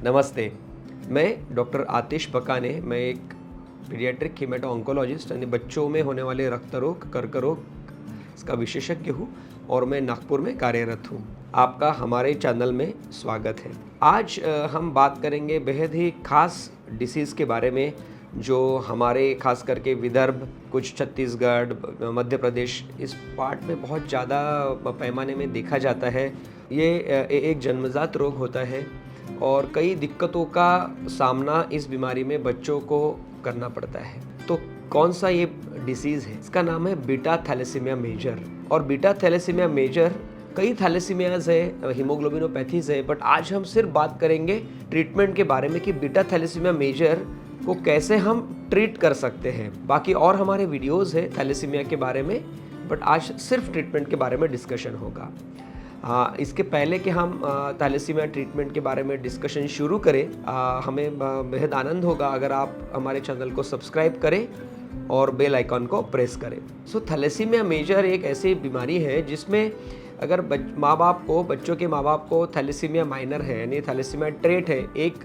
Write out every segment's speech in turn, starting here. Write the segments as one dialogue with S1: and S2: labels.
S1: नमस्ते, मैं डॉक्टर आतिश बकाने। मैं एक पीडियाट्रिक हीमेटो ऑन्कोलॉजिस्ट यानी बच्चों में होने वाले रक्त रोग, कर्करोग इसका विशेषज्ञ हूँ और मैं नागपुर में कार्यरत हूँ। आपका हमारे चैनल में स्वागत है। आज हम बात करेंगे बेहद ही खास डिसीज़ के बारे में जो हमारे खास करके विदर्भ, कुछ छत्तीसगढ़, मध्य प्रदेश इस पार्ट में बहुत ज़्यादा पैमाने में देखा जाता है। ये एक जन्मजात रोग होता है और कई दिक्कतों का सामना इस बीमारी में बच्चों को करना पड़ता है। तो कौन सा ये डिसीज़ है? इसका नाम है बीटा थैलेसीमिया मेजर। और बीटा थैलेसीमिया मेजर कई थैलेसीमियाज है, हीमोग्लोबिनोपैथीज है, बट आज हम सिर्फ बात करेंगे ट्रीटमेंट के बारे में कि बीटा थैलेसीमिया मेजर को कैसे हम ट्रीट कर सकते हैं। बाकी और हमारे वीडियोज़ है थैलेसीमिया के बारे में, बट आज सिर्फ ट्रीटमेंट के बारे में डिस्कशन होगा। इसके पहले कि हम थैलेसीमिया ट्रीटमेंट के बारे में डिस्कशन शुरू करें, हमें बेहद आनंद होगा अगर आप हमारे चैनल को सब्सक्राइब करें और बेल आइकॉन को प्रेस करें। थैलेसीमिया मेजर एक ऐसी बीमारी है जिसमें अगर बच्चों के माँ बाप को थैलेसीमिया माइनर है यानी थैलेसीमिया ट्रेट है, एक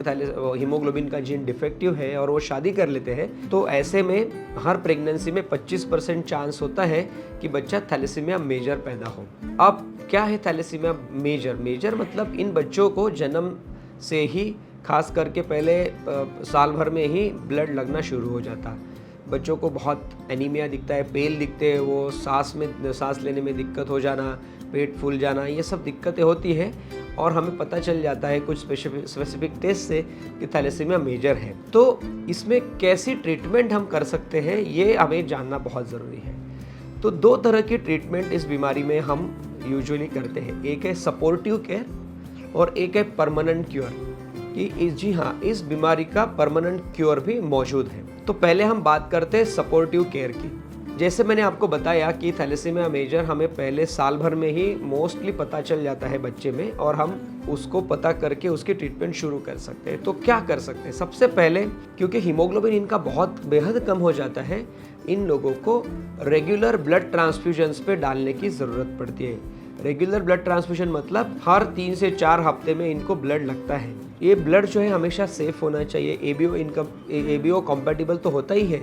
S1: हीमोग्लोबिन का जीन डिफेक्टिव है और वो शादी कर लेते हैं, तो ऐसे में हर प्रेगनेंसी में 25% चांस होता है कि बच्चा थैलेसीमिया मेजर पैदा हो। अब क्या है थैलेसीमिया मेजर? मेजर मतलब इन बच्चों को जन्म से ही खास करके पहले साल भर में ही ब्लड लगना शुरू हो जाता है। बच्चों को बहुत एनीमिया दिखता है, पेल दिखते हैं, वो सांस लेने में दिक्कत हो जाना, पेट फूल जाना, ये सब दिक्कतें होती है और हमें पता चल जाता है कुछ स्पेसिफिक टेस्ट से कि थैलेसीमिया मेजर है। तो इसमें कैसी ट्रीटमेंट हम कर सकते हैं ये हमें जानना बहुत ज़रूरी है। तो दो तरह की ट्रीटमेंट इस बीमारी में हम यूजुअली करते हैं। एक है सपोर्टिव केयर और एक है परमानेंट क्योर। जी हाँ, इस बीमारी का परमानेंट क्योर भी मौजूद है। तो पहले हम बात करते हैं सपोर्टिव केयर की। जैसे मैंने आपको बताया कि थैलेसीमिया मेजर हमें पहले साल भर में ही मोस्टली पता चल जाता है बच्चे में और हम उसको पता करके उसकी ट्रीटमेंट शुरू कर सकते हैं। तो क्या कर सकते हैं? सबसे पहले, क्योंकि हीमोग्लोबिन इनका बहुत बेहद कम हो जाता है, इन लोगों को रेगुलर ब्लड ट्रांसफ्यूजन्स पे डालने की ज़रूरत पड़ती है। रेगुलर ब्लड ट्रांसफ्यूजन मतलब हर 3 से 4 हफ्ते में इनको ब्लड लगता है। ये ब्लड जो है हमेशा सेफ होना चाहिए। एबीओ कॉम्पैटिबल तो होता ही है,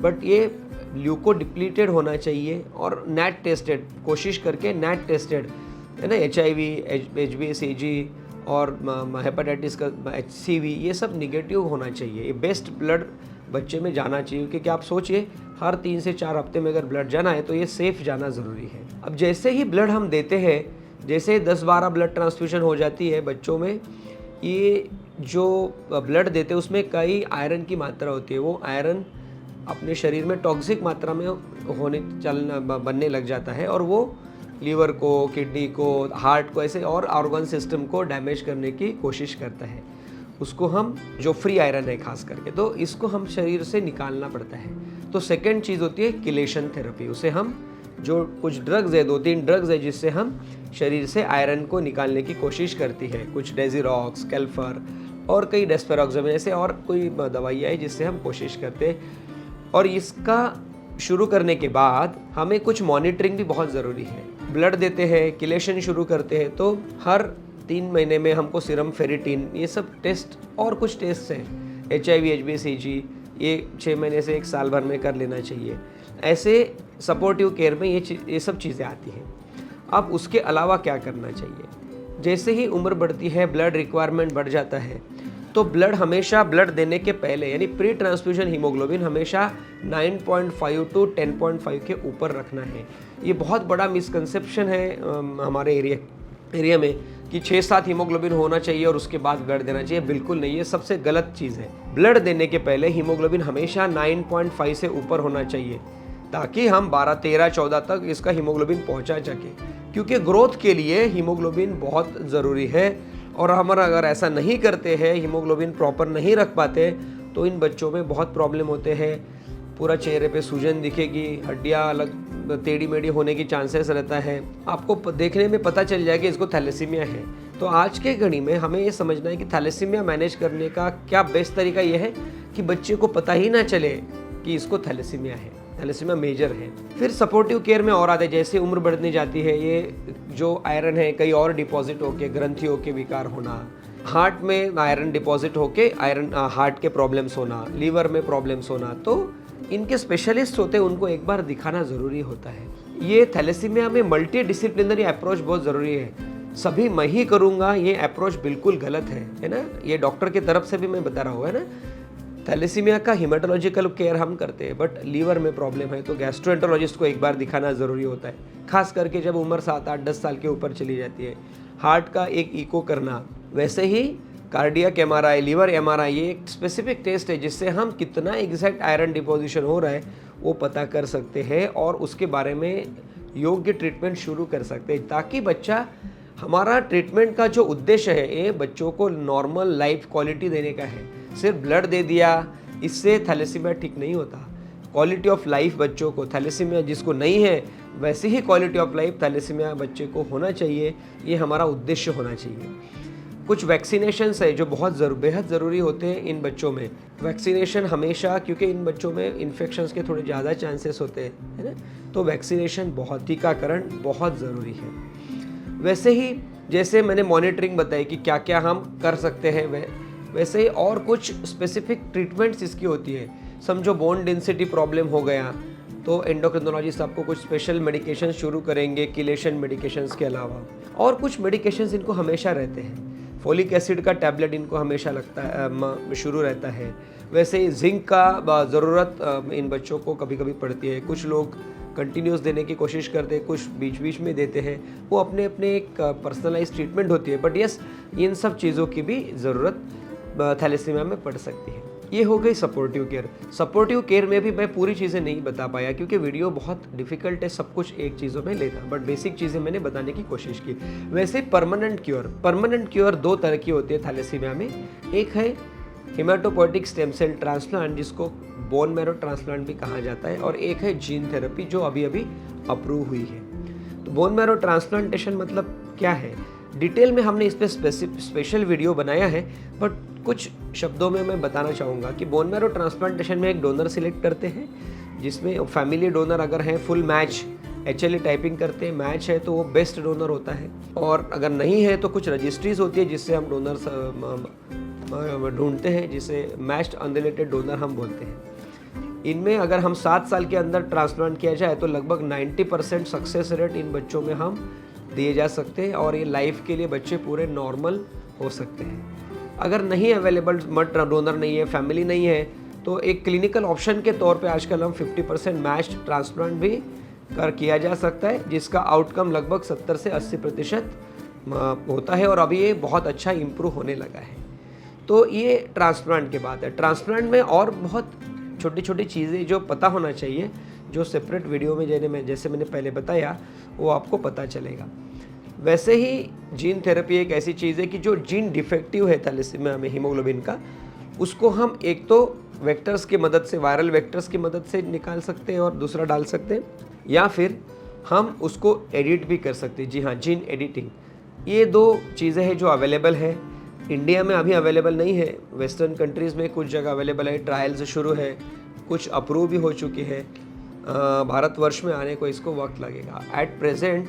S1: बट ये ल्यूको डिप्लीटेड होना चाहिए और नेट टेस्टेड, कोशिश करके नेट टेस्टेड है ना। HIV, HbA1c और हेपेटाइटिस का HCV ये सब निगेटिव होना चाहिए। ये बेस्ट ब्लड बच्चे में जाना चाहिए, क्योंकि आप सोचिए हर 3 से 4 हफ्ते में अगर ब्लड जाना है तो ये सेफ जाना ज़रूरी है। अब जैसे ही ब्लड हम देते हैं, जैसे 10-12 ब्लड ट्रांसफ्यूजन हो जाती है बच्चों में, ये जो ब्लड देते हैं उसमें कई आयरन की मात्रा होती है। वो आयरन अपने शरीर में टॉक्सिक मात्रा में बनने लग जाता है और वो लीवर को, किडनी को, हार्ट को, ऐसे और ऑर्गन सिस्टम को डैमेज करने की कोशिश करता है। उसको हम, जो फ्री आयरन है खास करके, तो इसको हम शरीर से निकालना पड़ता है। तो सेकेंड चीज़ होती है किलेशन थेरेपी। उसे हम, जो कुछ ड्रग्स है, 2-3 ड्रग्स है जिससे हम शरीर से आयरन को निकालने की कोशिश करती है। कुछ डेजिरॉक्स, कैल्फर और कई डेस्पेरोक्सामिन, ऐसे और कोई दवाइयाँ है जिससे हम कोशिश करते हैं। और इसका शुरू करने के बाद हमें कुछ मॉनिटरिंग भी बहुत ज़रूरी है। ब्लड देते हैं, किलेशन शुरू करते हैं, तो हर 3 महीने में हमको सीरम फेरिटिन, ये सब टेस्ट और कुछ टेस्ट हैं, HIV, HbA1c, ये 6 महीने से 1 साल भर में कर लेना चाहिए। ऐसे सपोर्टिव केयर में ये सब चीज़ें आती हैं। अब उसके अलावा क्या करना चाहिए? जैसे ही उम्र बढ़ती है, ब्लड रिक्वायरमेंट बढ़ जाता है, तो ब्लड देने के पहले यानी प्री ट्रांसफ्यूजन हीमोग्लोबिन हमेशा 9.5 to 10.5 के ऊपर रखना है। ये बहुत बड़ा मिसकंसेप्शन है हमारे एरिया में कि 6-7 हीमोग्लोबिन होना चाहिए और उसके बाद ब्लड देना चाहिए। बिल्कुल नहीं, ये सबसे गलत चीज़ है। ब्लड देने के पहले हीमोग्लोबिन हमेशा 9.5 से ऊपर होना चाहिए, ताकि हम 12, 13, 14 तक इसका हीमोग्लोबिन पहुंचा सके, क्योंकि ग्रोथ के लिए हीमोग्लोबिन बहुत ज़रूरी है। और हम अगर ऐसा नहीं करते हैं, हीमोग्लोबिन प्रॉपर नहीं रख पाते, तो इन बच्चों में बहुत प्रॉब्लम होते हैं। पूरा चेहरे पे सूजन दिखेगी, हड्डियाँ अलग टेढ़ी मेढ़ी होने की चांसेस रहता है। आपको देखने में पता चल जाएगा इसको थैलेसीमिया है। तो आज के घड़ी में हमें ये समझना है कि थैलेसीमिया मैनेज करने का क्या बेस्ट तरीका ये है कि बच्चे को पता ही ना चले कि इसको थैलेसीमिया है, थैलेसीमिया मेजर है। फिर सपोर्टिव केयर में और आते हैं, जैसे उम्र बढ़ने जाती है, ये जो आयरन है कई और डिपॉजिट होके, ग्रंथियों के विकार होना, हार्ट में आयरन डिपॉजिट होके आयरन हार्ट के प्रॉब्लम्स होना, लीवर में प्रॉब्लम्स होना, तो इनके स्पेशलिस्ट होते हैं, उनको एक बार दिखाना ज़रूरी होता है। ये थैलेसीमिया में मल्टी डिसिप्लिनरी अप्रोच बहुत ज़रूरी है। सभी मैं ही करूँगा ये अप्रोच बिल्कुल गलत है ना। ये डॉक्टर की तरफ से भी मैं बता रहा हूँ, है ना। थैलेसीमिया का हिमेटोलॉजिकल केयर हम करते हैं, बट लीवर में प्रॉब्लम है तो गैस्ट्रोएंटरोलॉजिस्ट को एक बार दिखाना ज़रूरी होता है, खास करके जब उम्र 7, 8, 10 साल के ऊपर चली जाती है। हार्ट का एक इको करना, वैसे ही कार्डियक एमआरआई, लीवर एमआरआई, ये एक स्पेसिफिक टेस्ट है जिससे हम कितना एग्जैक्ट आयरन डिपोजिशन हो रहा है वो पता कर सकते हैं और उसके बारे में योग्य ट्रीटमेंट शुरू कर सकते हैं, ताकि बच्चा, हमारा ट्रीटमेंट का जो उद्देश्य है ये बच्चों को नॉर्मल लाइफ क्वालिटी देने का है। सिर्फ ब्लड दे दिया इससे थैलेसीमिया ठीक नहीं होता। क्वालिटी ऑफ लाइफ बच्चों को, थैलेसीमिया जिसको नहीं है वैसे ही क्वालिटी ऑफ लाइफ थैलेसीमिया बच्चे को होना चाहिए, ये हमारा उद्देश्य होना चाहिए। कुछ वैक्सीनेशंस है जो बहुत बेहद ज़रूरी होते हैं इन बच्चों में। वैक्सीनेशन हमेशा, क्योंकि इन बच्चों में इन्फेक्शंस के थोड़े ज़्यादा चांसेस होते हैं, है ना, तो वैक्सीनेशन टीकाकरण बहुत ज़रूरी है। वैसे ही जैसे मैंने मॉनिटरिंग बताई कि क्या क्या हम कर सकते हैं, वैसे ही और कुछ स्पेसिफिक ट्रीटमेंट्स इसकी होती है। समझो बोन डेंसिटी प्रॉब्लम हो गया तो एंडोक्रिनोलॉजिस्ट आपको कुछ स्पेशल मेडिकेशन शुरू करेंगे किलेशन मेडिकेशंस के अलावा, और कुछ मेडिकेशंस इनको हमेशा रहते हैं। फोलिक एसिड का टैबलेट इनको हमेशा लगता है, शुरू रहता है। वैसे ही जिंक का ज़रूरत इन बच्चों को कभी कभी पड़ती है। कुछ लोग कंटिन्यूस देने की कोशिश करते हैं, कुछ बीच बीच में देते हैं, वो अपने अपने एक पर्सनलाइज ट्रीटमेंट होती है। बट यस, इन सब चीज़ों की भी ज़रूरत थैलेसीमिया में पड़ सकती है। ये हो गई सपोर्टिव केयर। सपोर्टिव केयर में भी मैं पूरी चीज़ें नहीं बता पाया क्योंकि वीडियो बहुत डिफिकल्ट है सब कुछ एक चीज़ों में लेना, बट बेसिक चीज़ें मैंने बताने की कोशिश की। वैसे परमानेंट क्योर 2 तरह की होती है थैलेसीमिया में। एक है हिमेटोपोइटिक स्टेम सेल ट्रांसप्लांट, जिसको बोन मैरो ट्रांसप्लांट भी कहा जाता है, और एक है जीन थेरेपी जो अभी अभी अप्रूव हुई है। तो बोन मैरो ट्रांसप्लांटेशन मतलब क्या है, डिटेल में हमने इस पर स्पेशल वीडियो बनाया है, बट कुछ शब्दों में मैं बताना चाहूँगा कि बोन मैरो ट्रांसप्लांटेशन में एक डोनर सिलेक्ट करते हैं, जिसमें फैमिली डोनर अगर है, फुल मैच HLA टाइपिंग करते हैं, मैच है तो वो बेस्ट डोनर होता है, और अगर नहीं है तो कुछ रजिस्ट्रीज होती है जिससे हम डोनर ढूंढते हैं, जिसे मैच्ड अनरिलेटेड डोनर हम बोलते हैं। इनमें अगर हम 7 साल के अंदर ट्रांसप्लांट किया जाए तो लगभग 90% सक्सेस रेट इन बच्चों में हम दिए जा सकते हैं, और ये लाइफ के लिए बच्चे पूरे नॉर्मल हो सकते हैं। अगर नहीं अवेलेबल मट डोनर नहीं है, फैमिली नहीं है, तो एक क्लिनिकल ऑप्शन के तौर पे आजकल हम 50% मैच्ड ट्रांसप्लांट भी किया जा सकता है, जिसका आउटकम लगभग 70 से 80% होता है, और अभी ये बहुत अच्छा इम्प्रूव होने लगा है। तो ये ट्रांसप्लांट के बात है। ट्रांसप्लांट में और बहुत छोटी छोटी चीज़ें जो पता होना चाहिए, जो सेपरेट वीडियो में जैसे मैंने पहले बताया वो आपको पता चलेगा। वैसे ही जीन थेरेपी एक ऐसी चीज़ है कि जो जीन डिफेक्टिव है थैलेसीमिया में हीमोग्लोबिन का, उसको हम एक तो वेक्टर्स की मदद से, वायरल वेक्टर्स की मदद से निकाल सकते हैं और दूसरा डाल सकते हैं, या फिर हम उसको एडिट भी कर सकते हैं। जी हाँ, जीन एडिटिंग। ये 2 चीज़ें हैं जो अवेलेबल है। इंडिया में अभी अवेलेबल नहीं है, वेस्टर्न कंट्रीज़ में कुछ जगह अवेलेबल है, ट्रायल्स शुरू है, कुछ अप्रूव भी हो चुकी है। भारतवर्ष में आने को इसको वक्त लगेगा। एट प्रेजेंट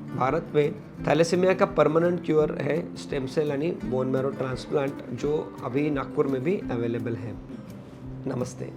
S1: भारत में थैलेसीमिया का परमानेंट क्योर है स्टेम सेल यानी बोन मैरो ट्रांसप्लांट, जो अभी नागपुर में भी अवेलेबल है। नमस्ते।